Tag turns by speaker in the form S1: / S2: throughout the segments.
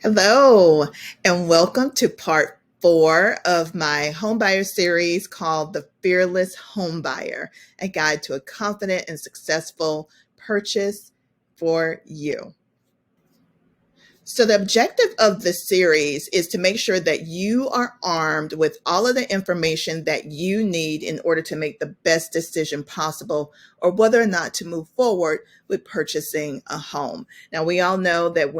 S1: Hello, and welcome to part 4 of my homebuyer series called The Fearless Homebuyer, a guide to a confident and successful purchase for you. So, the objective of the series is to make sure that you are armed with all of the information that you need in order to make the best decision possible or whether or not to move forward with purchasing a home. Now, we all know that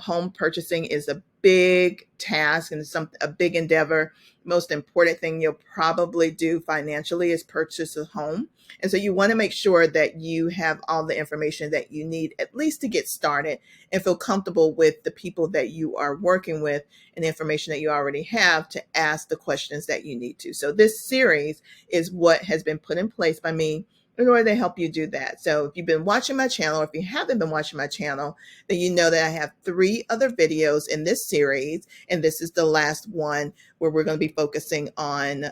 S1: home purchasing is a big task and a big endeavor. Most important thing you'll probably do financially is purchase a home. And so you want to make sure that you have all the information that you need, at least to get started and feel comfortable with the people that you are working with and the information that you already have to ask the questions that you need to. So this series is what has been put in place by me in order to help you do that. So if you've been watching my channel, or if you haven't been watching my channel, then you know that I have 3 other videos in this series, and this is the last one where we're going to be focusing on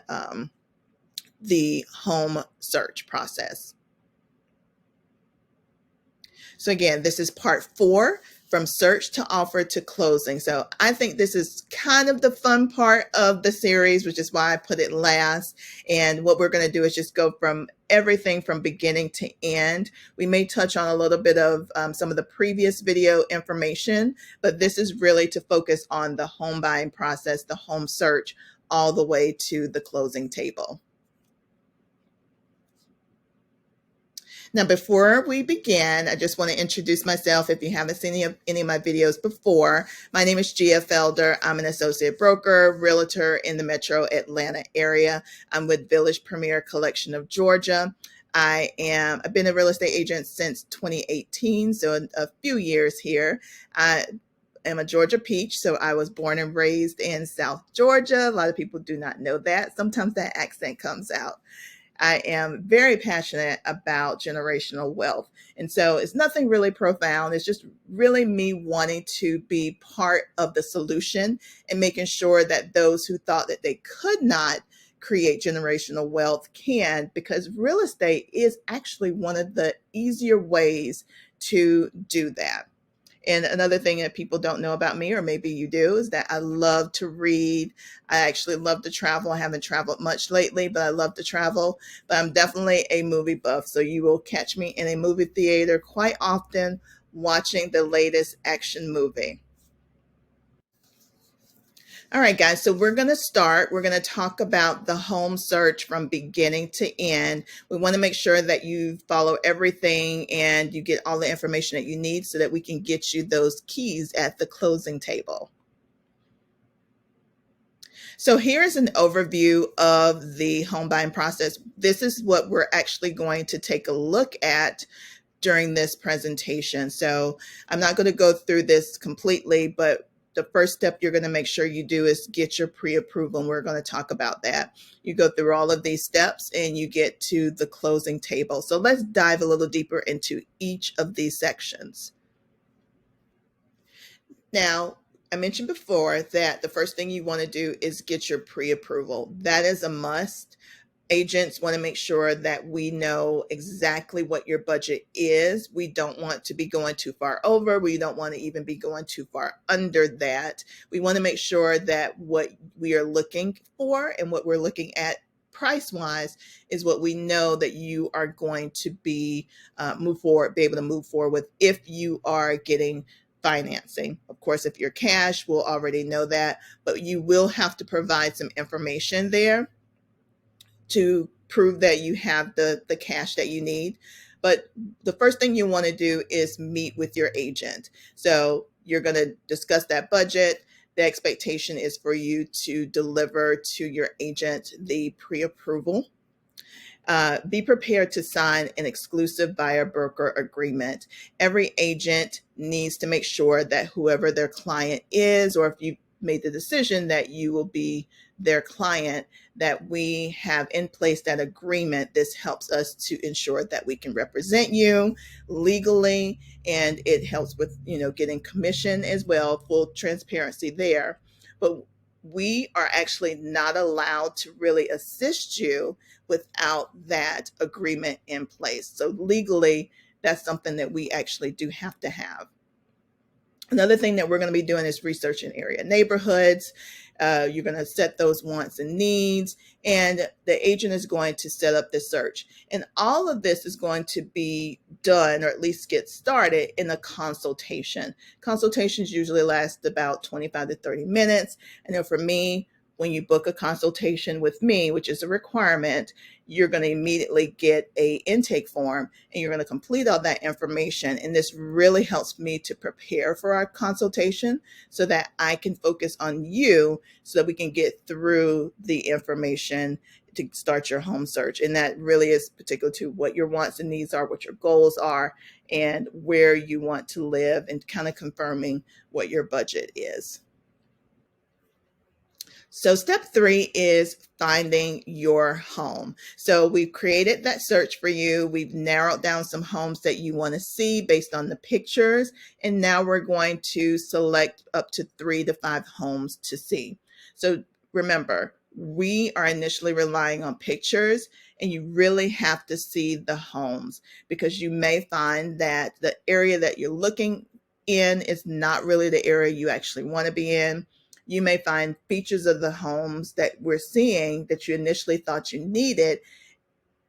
S1: the home search process. So again, this is part 4, from search to offer to closing. So I think this is kind of the fun part of the series, which is why I put it last. And what we're going to do is just go from everything from beginning to end. We may touch on a little bit of some of the previous video information, but this is really to focus on the home buying process, the home search, all the way to the closing table. Now, before we begin, I just want to introduce myself if you haven't seen any of my videos before. My name is Gia Felder. I'm an associate broker, realtor in the metro Atlanta area. I'm with Village Premier Collection of Georgia. I've been a real estate agent since 2018, so a few years here. I am a Georgia peach, so I was born and raised in South Georgia. A lot of people do not know that. Sometimes that accent comes out. I am very passionate about generational wealth. And so it's nothing really profound. It's just really me wanting to be part of the solution and making sure that those who thought that they could not create generational wealth can, because real estate is actually one of the easier ways to do that. And another thing that people don't know about me, or maybe you do, is that I love to read. I actually love to travel. I haven't traveled much lately, but I love to travel. But I'm definitely a movie buff. So you will catch me in a movie theater quite often watching the latest action movie. All right, guys, so we're going to start. We're going to talk about the home search from beginning to end. We want to make sure that you follow everything and you get all the information that you need so that we can get you those keys at the closing table. So here's an overview of the home buying process. This is what we're actually going to take a look at during this presentation. So I'm not going to go through this completely, but the first step you're going to make sure you do is get your pre-approval, and we're going to talk about that. You go through all of these steps and you get to the closing table. So let's dive a little deeper into each of these sections. Now, I mentioned before that the first thing you want to do is get your pre-approval. That is a must. Agents want to make sure that we know exactly what your budget is. We don't want to be going too far over. We don't want to even be going too far under that. We want to make sure that what we are looking for and what we're looking at price-wise is what we know that you are going to be be able to move forward with if you are getting financing. Of course, if you're cash, we'll already know that, but you will have to provide some information there to prove that you have the cash that you need. But the first thing you want to do is meet with your agent. So you're going to discuss that budget. The expectation is for you to deliver to your agent the pre-approval. Be prepared to sign an exclusive buyer broker agreement. Every agent needs to make sure that whoever their client is, or if you made the decision that you will be their client, that we have in place that agreement. This helps us to ensure that we can represent you legally, and it helps with getting commission as well, full transparency there. But we are actually not allowed to really assist you without that agreement in place. So legally, that's something that we actually do have to have. Another thing that we're going to be doing is researching area neighborhoods. You're going to set those wants and needs, and the agent is going to set up the search. And all of this is going to be done, or at least get started, in a consultation. Consultations usually last about 25 to 30 minutes. And then for me, when you book a consultation with me, which is a requirement, you're going to immediately get a intake form, and you're going to complete all that information. And this really helps me to prepare for our consultation so that I can focus on you, so that we can get through the information to start your home search. And that really is particular to what your wants and needs are, what your goals are, and where you want to live, and kind of confirming what your budget is. So step 3 is finding your home. So we've created that search for you. We've narrowed down some homes that you want to see based on the pictures. And now we're going to select up to 3 to 5 homes to see. So remember, we are initially relying on pictures, and you really have to see the homes, because you may find that the area that you're looking in is not really the area you actually want to be in. You may find features of the homes that we're seeing that you initially thought you needed,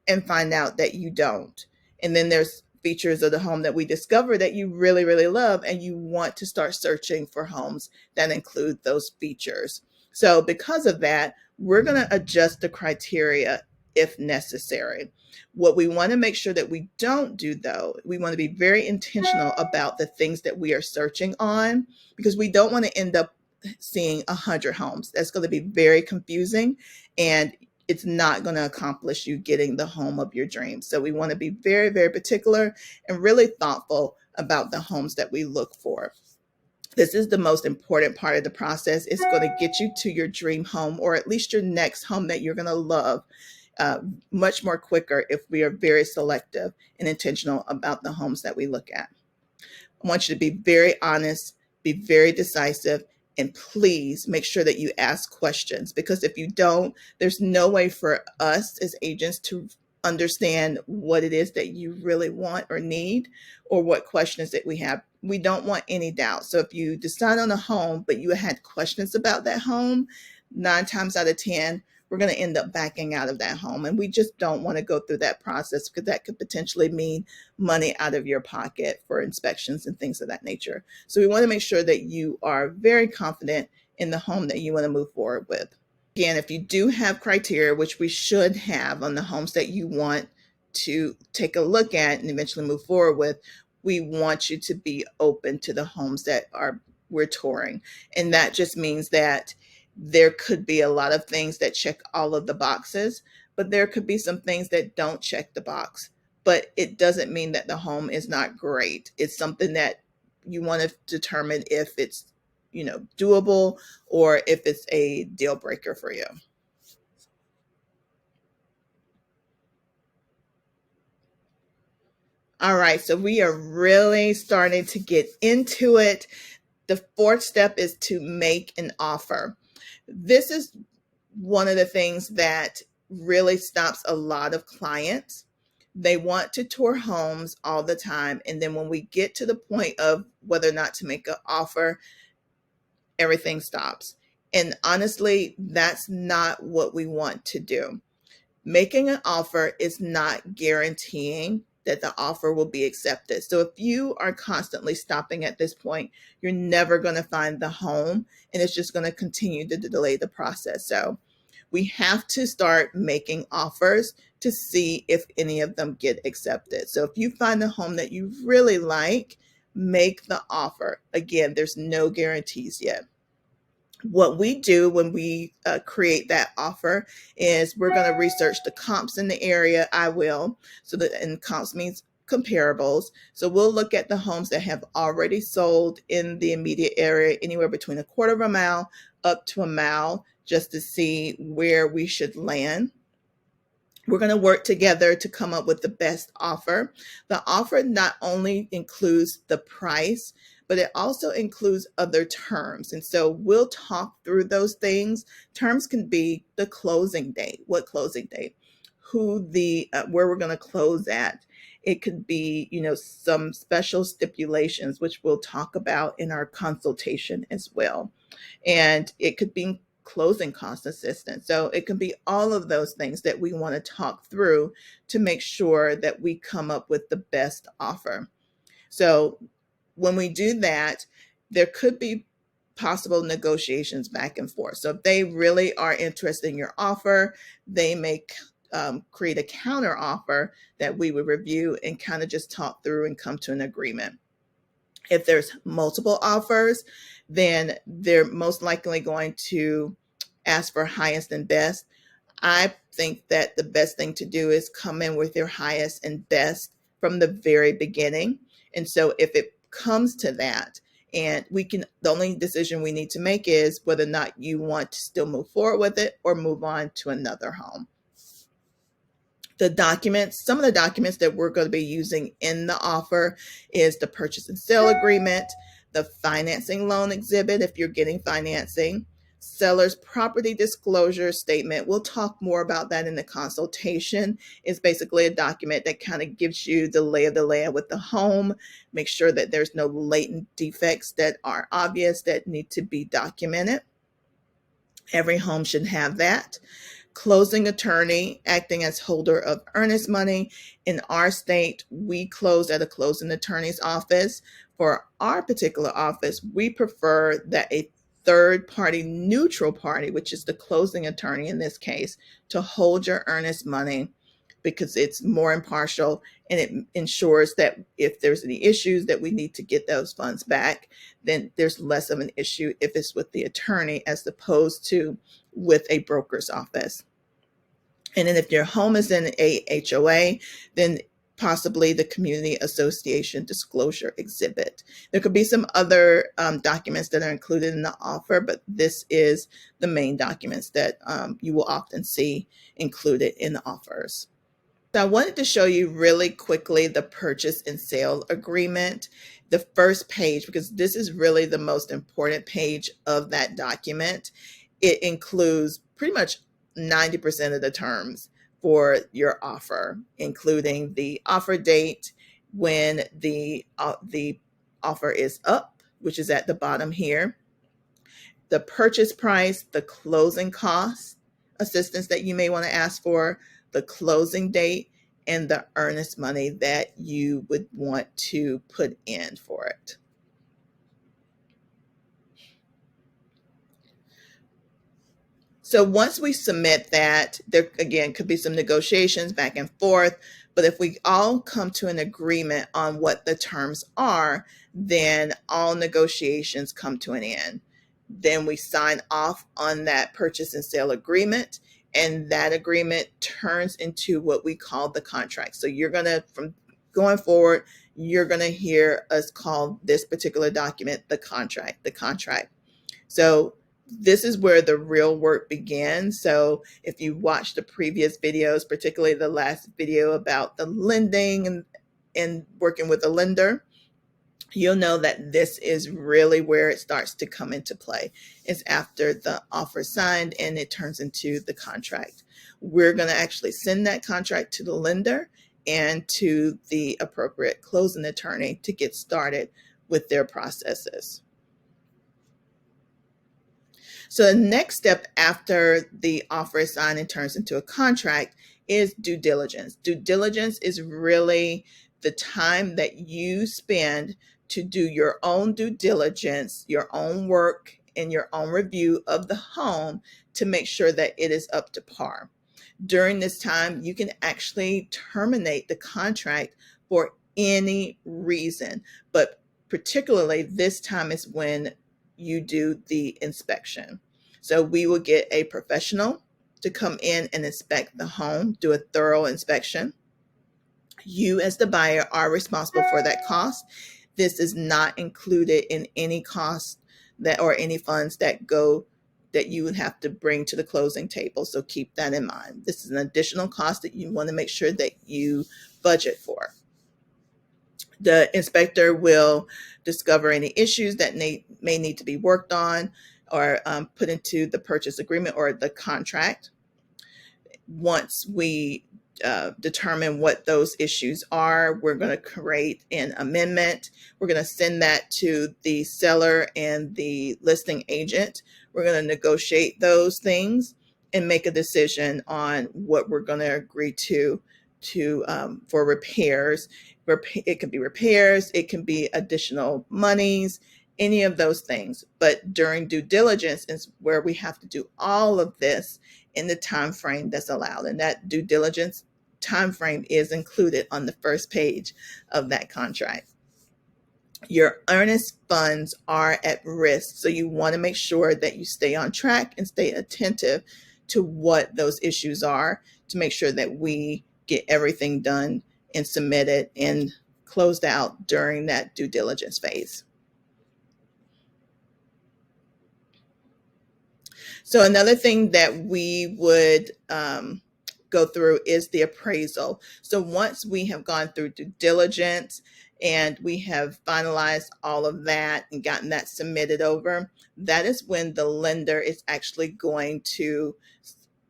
S1: and find out that you don't. And then there's features of the home that we discover that you really, really love, and you want to start searching for homes that include those features. So because of that, we're going to adjust the criteria if necessary. What we want to make sure that we don't do, though, we want to be very intentional about the things that we are searching on, because we don't want to end up seeing 100 homes. That's going to be very confusing, and it's not going to accomplish you getting the home of your dreams. So we want to be very, very particular and really thoughtful about the homes that we look for. This is the most important part of the process. It's going to get you to your dream home, or at least your next home that you're going to love, much more quicker if we are very selective and intentional about the homes that we look at. I want you to be very honest, be very decisive, and please make sure that you ask questions, because if you don't, there's no way for us as agents to understand what it is that you really want or need, or what questions that we have. We don't want any doubt. So if you decide on a home, but you had questions about that home, 9 times out of 10, we're going to end up backing out of that home. And we just don't want to go through that process, because that could potentially mean money out of your pocket for inspections and things of that nature. So we want to make sure that you are very confident in the home that you want to move forward with. Again, if you do have criteria, which we should have on the homes that you want to take a look at and eventually move forward with, we want you to be open to the homes that we're touring. And that just means that there could be a lot of things that check all of the boxes, but there could be some things that don't check the box. But it doesn't mean that the home is not great. It's something that you want to determine if it's, doable, or if it's a deal breaker for you. All right, so we are really starting to get into it. The 4th step is to make an offer. This is one of the things that really stops a lot of clients. They want to tour homes all the time, and then when we get to the point of whether or not to make an offer, everything stops. And honestly, that's not what we want to do. Making an offer is not guaranteeing that the offer will be accepted. So if you are constantly stopping at this point, you're never going to find the home, and it's just going to continue to delay the process. So we have to start making offers to see if any of them get accepted. So if you find a home that you really like, make the offer. Again, there's no guarantees yet. What we do when we create that offer is we're going to research the comps in the area. And comps means comparables. So we'll look at the homes that have already sold in the immediate area, anywhere between 1/4 of a mile up to a mile, just to see where we should land. We're going to work together to come up with the best offer. The offer not only includes the price, but it also includes other terms. And so we'll talk through those things. Terms can be the closing date, what closing date, where we're going to close at, It could be, some special stipulations, which we'll talk about in our consultation as well. And it could be closing cost assistance. So it can be all of those things that we want to talk through to make sure that we come up with the best offer. So when we do that, there could be possible negotiations back and forth. So if they really are interested in your offer, they may create a counter offer that we would review and kind of just talk through and come to an agreement. If there's multiple offers, then they're most likely going to ask for highest and best. I think that the best thing to do is come in with your highest and best from the very beginning. And so if it comes to that, and the only decision we need to make is whether or not you want to still move forward with it or move on to another home. The documents, some of the documents that we're going to be using in the offer is the purchase and sale agreement, the financing loan exhibit if you're getting financing, seller's property disclosure statement. We'll talk more about that in the consultation. It's basically a document that kind of gives you the lay of the land with the home, make sure that there's no latent defects that are obvious that need to be documented. Every home should have that. Closing attorney acting as holder of earnest money. In our state, we close at a closing attorney's office. For our particular office, we prefer that a third party, neutral party, which is the closing attorney in this case, to hold your earnest money because it's more impartial and it ensures that if there's any issues that we need to get those funds back, then there's less of an issue if it's with the attorney as opposed to with a broker's office. And then if your home is in a HOA, then possibly the community association disclosure exhibit. There could be some other documents that are included in the offer, but this is the main documents that you will often see included in the offers. So I wanted to show you really quickly the purchase and sale agreement, the first page, because this is really the most important page of that document. It includes pretty much 90% of the terms for your offer, including the offer date, when the offer is up, which is at the bottom here, the purchase price, the closing cost assistance that you may want to ask for, the closing date, and the earnest money that you would want to put in for it. So once we submit that, there again could be some negotiations back and forth, but if we all come to an agreement on what the terms are, then all negotiations come to an end. Then we sign off on that purchase and sale agreement, and that agreement turns into what we call the contract. So you're going to, from going forward, you're going to hear us call this particular document the contract. So this is where the real work begins. So if you watch the previous videos, particularly the last video about the lending and working with a lender, you'll know that this is really where it starts to come into play. It's after the offer signed and it turns into the contract. We're going to actually send that contract to the lender and to the appropriate closing attorney to get started with their processes. So the next step after the offer is signed and turns into a contract is due diligence. Due diligence is really the time that you spend to do your own due diligence, your own work, and your own review of the home to make sure that it is up to par. During this time, you can actually terminate the contract for any reason, but particularly this time is when you do the inspection. So we will get a professional to come in and inspect the home, do a thorough inspection. You as the buyer are responsible for that cost. This is not included in any cost that or any funds that you would have to bring to the closing table. So keep that in mind. This is an additional cost that you want to make sure that you budget for. The inspector will discover any issues that may need to be worked on or put into the purchase agreement or the contract. Once we determine what those issues are. We're going to create an amendment. We're going to send that to the seller and the listing agent. We're going to negotiate those things and make a decision on what we're going to agree to for repairs. It can be repairs, it can be additional monies, any of those things. But during due diligence is where we have to do all of this in the time frame that's allowed, and that due diligence time frame is included on the first page of that contract. Your earnest funds are at risk, so you want to make sure that you stay on track and stay attentive to what those issues are to make sure that we get everything done and submitted and closed out during that due diligence phase. So another thing that we would go through is the appraisal. So once we have gone through due diligence and we have finalized all of that and gotten that submitted over, that is when the lender is actually going to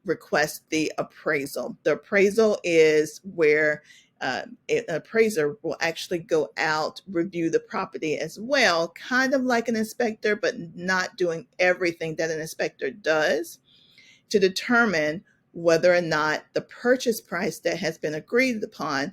S1: request the appraisal. The appraisal is where an appraiser will actually go out, review the property as well, kind of like an inspector, but not doing everything that an inspector does, to determine whether or not the purchase price that has been agreed upon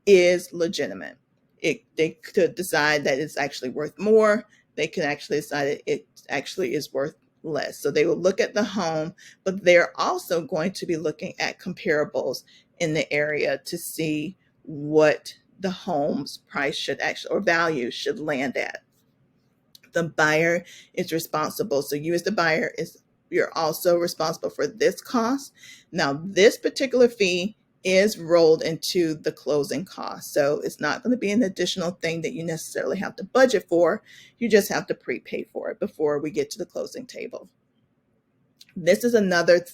S1: is legitimate. They could decide that it's actually worth more. They could actually decide that it actually is worth less. So they will look at the home, but they're also going to be looking at comparables in the area to see what the home's price should actually, or value should land at. The buyer is responsible. So you as the buyer, you're also responsible for this cost. Now, this particular fee is rolled into the closing cost. So it's not going to be an additional thing that you necessarily have to budget for. You just have to prepay for it before we get to the closing table. This is another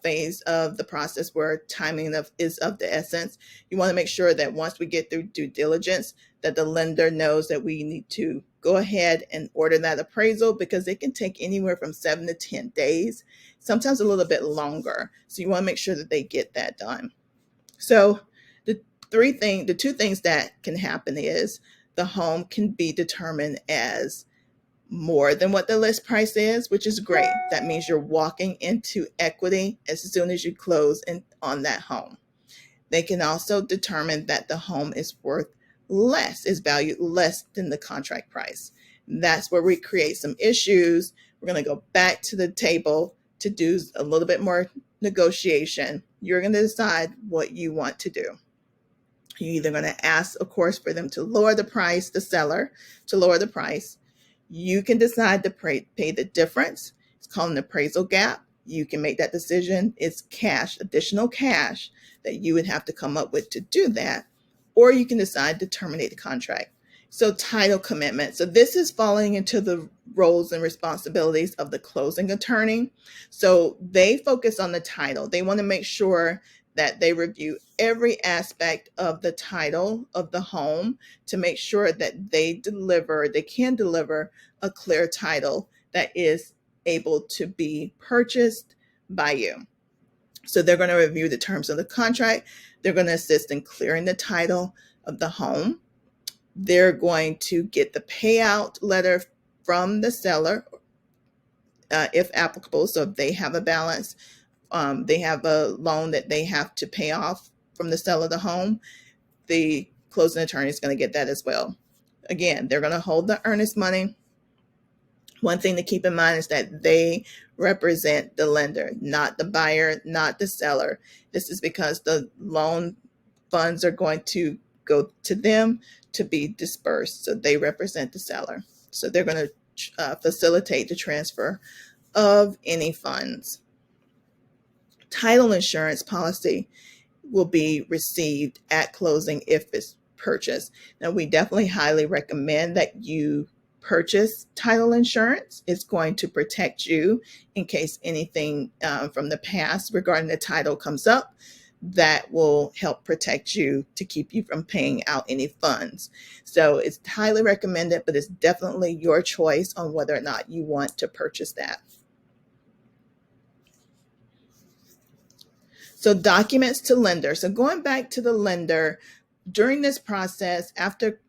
S1: phase of the process where timing is of the essence. You want to make sure that once we get through due diligence, that the lender knows that we need to go ahead and order that appraisal, because it can take anywhere from 7 to 10 days, sometimes a little bit longer. So you want to make sure that they get that done. So the two things that can happen is the home can be determined as more than what the list price is, which is great. That means you're walking into equity as soon as you close on that home. They can also determine that the home is worth less, is valued less than the contract price. That's where we create some issues. We're going to go back to the table to do a little bit more negotiation. You're going to decide what you want to do. You're either going to ask, of course, for them to lower the price, the seller to lower the price. You can decide to pay the difference. It's called an appraisal gap. You can make that decision. It's cash, additional cash that you would have to come up with to do that. Or you can decide to terminate the contract. So title commitment. So this is falling into the roles and responsibilities of the closing attorney. So they focus on the title. They want to make sure that they review every aspect of the title of the home to make sure that they can deliver a clear title that is able to be purchased by you. So they're going to review the terms of the contract. They're going to assist in clearing the title of the home. They're going to get the payout letter from the seller, if applicable. So if they have a balance, they have a loan that they have to pay off from the sale of the home, the closing attorney is going to get that as well. Again, they're going to hold the earnest money. One thing to keep in mind is that they represent the lender, not the buyer, not the seller. This is because the loan funds are going to go to them to be dispersed. So they represent the seller. So they're going to facilitate the transfer of any funds. Title insurance policy will be received at closing if it's purchased. Now, we definitely highly recommend that you purchase title insurance. It's going to protect you in case anything from the past regarding the title comes up. That will help protect you to keep you from paying out any funds. So it's highly recommended, but it's definitely your choice on whether or not you want to purchase that. So documents to lender. So going back to the lender, during this process, after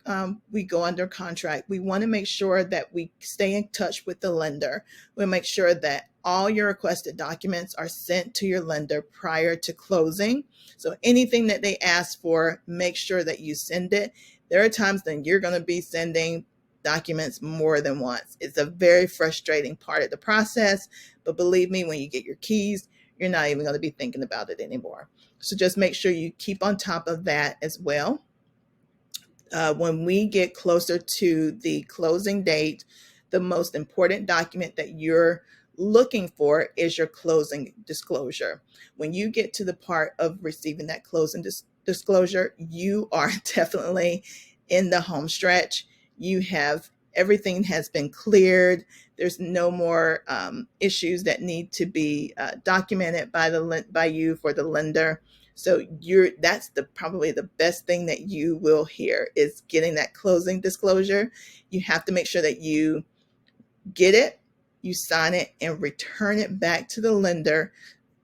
S1: we go under contract, we want to make sure that we stay in touch with the lender. We'll make sure that all your requested documents are sent to your lender prior to closing. So anything that they ask for, make sure that you send it. There are times that you're going to be sending documents more than once. It's a very frustrating part of the process, but believe me, when you get your keys, you're not even going to be thinking about it anymore. So just make sure you keep on top of that as well. When we get closer to the closing date, the most important document that you're looking for is your closing disclosure. When you get to the part of receiving that closing disclosure, you are definitely in the home stretch. You have everything has been cleared. There's no more issues that need to be documented by you for the lender. So that's probably the best thing that you will hear is getting that closing disclosure. You have to make sure that you get it, you sign it, and return it back to the lender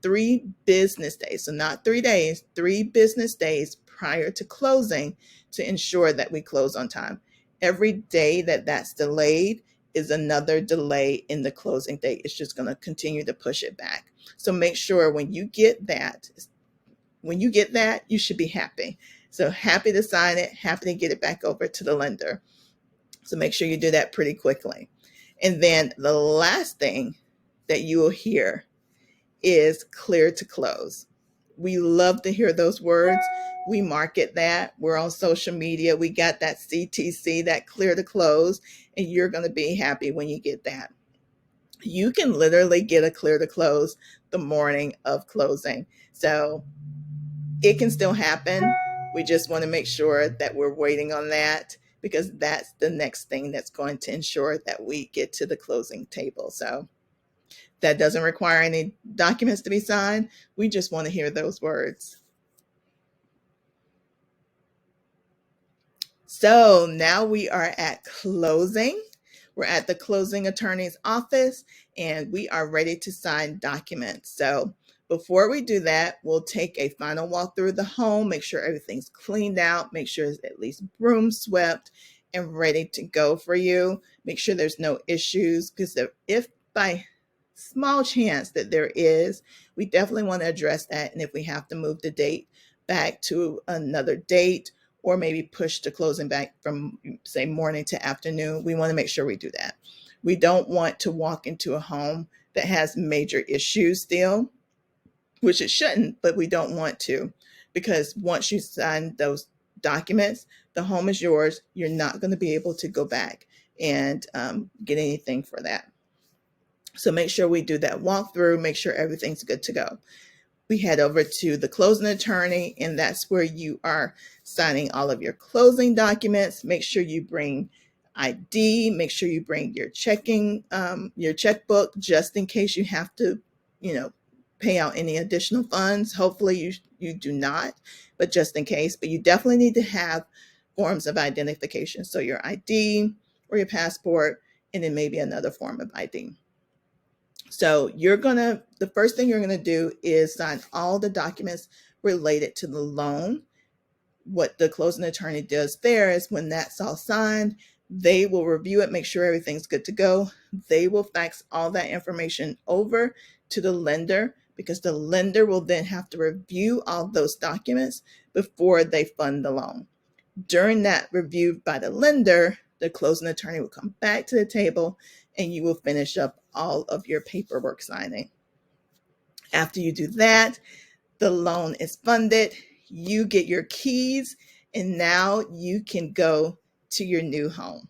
S1: 3 business days. So not 3 days, 3 business days prior to closing to ensure that we close on time. Every day that that's delayed is another delay in the closing date. It's just going to continue to push it back. So make sure when you get that, you should be happy. So happy to sign it, happy to get it back over to the lender. So make sure you do that pretty quickly. And then the last thing that you will hear is clear to close. We love to hear those words. We market that. We're on social media. We got that CTC, that clear to close, and you're going to be happy when you get that. You can literally get a clear to close the morning of closing. So it can still happen. We just want to make sure that we're waiting on that because that's the next thing that's going to ensure that we get to the closing table. So that doesn't require any documents to be signed. We just want to hear those words. So now we are at closing. We're at the closing attorney's office and we are ready to sign documents. So before we do that, we'll take a final walk through the home, make sure everything's cleaned out, make sure it's at least broom swept and ready to go for you. Make sure there's no issues because if by small chance that there is, we definitely want to address that. And if we have to move the date back to another date or maybe push the closing back from, say, morning to afternoon, we want to make sure we do that. We don't want to walk into a home that has major issues still, which it shouldn't, but we don't want to, because once you sign those documents, the home is yours. You're not going to be able to go back and get anything for that. So make sure we do that walkthrough, make sure everything's good to go. We head over to the closing attorney, and that's where you are signing all of your closing documents. Make sure you bring ID, make sure you bring your your checkbook, just in case you have to, pay out any additional funds. Hopefully you do not, but just in case. But you definitely need to have forms of identification. So your ID or your passport, and then maybe another form of ID. So the first thing you're going to do is sign all the documents related to the loan. What the closing attorney does there is when that's all signed, they will review it, make sure everything's good to go. They will fax all that information over to the lender because the lender will then have to review all those documents before they fund the loan. During that review by the lender, the closing attorney will come back to the table and you will finish up all of your paperwork signing. After you do that, the loan is funded, you get your keys, and now you can go to your new home.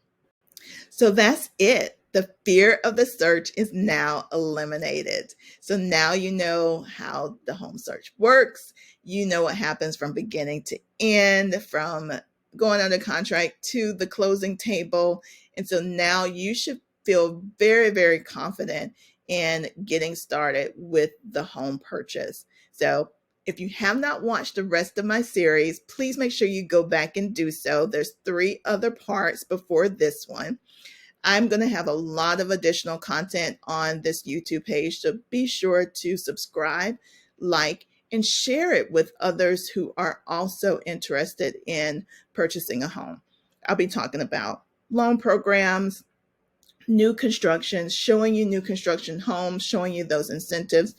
S1: So that's it. The fear of the search is now eliminated. So now you know how the home search works. You know what happens from beginning to end, from going under contract to the closing table. And so now you should feel very, very confident in getting started with the home purchase. So if you have not watched the rest of my series, please make sure you go back and do so. There's 3 other parts before this one. I'm going to have a lot of additional content on this YouTube page, so be sure to subscribe, like, and share it with others who are also interested in purchasing a home. I'll be talking about loan programs, new construction, showing you new construction homes, showing you those incentives,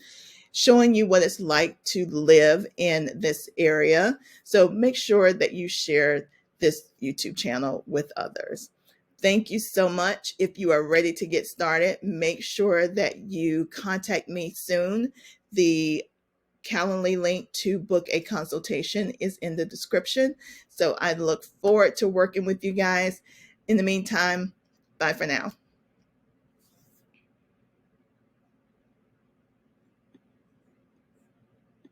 S1: showing you what it's like to live in this area. So make sure that you share this YouTube channel with others. Thank you so much. If you are ready to get started, make sure that you contact me soon. The Calendly link to book a consultation is in the description. So I look forward to working with you guys. In the meantime, bye for now.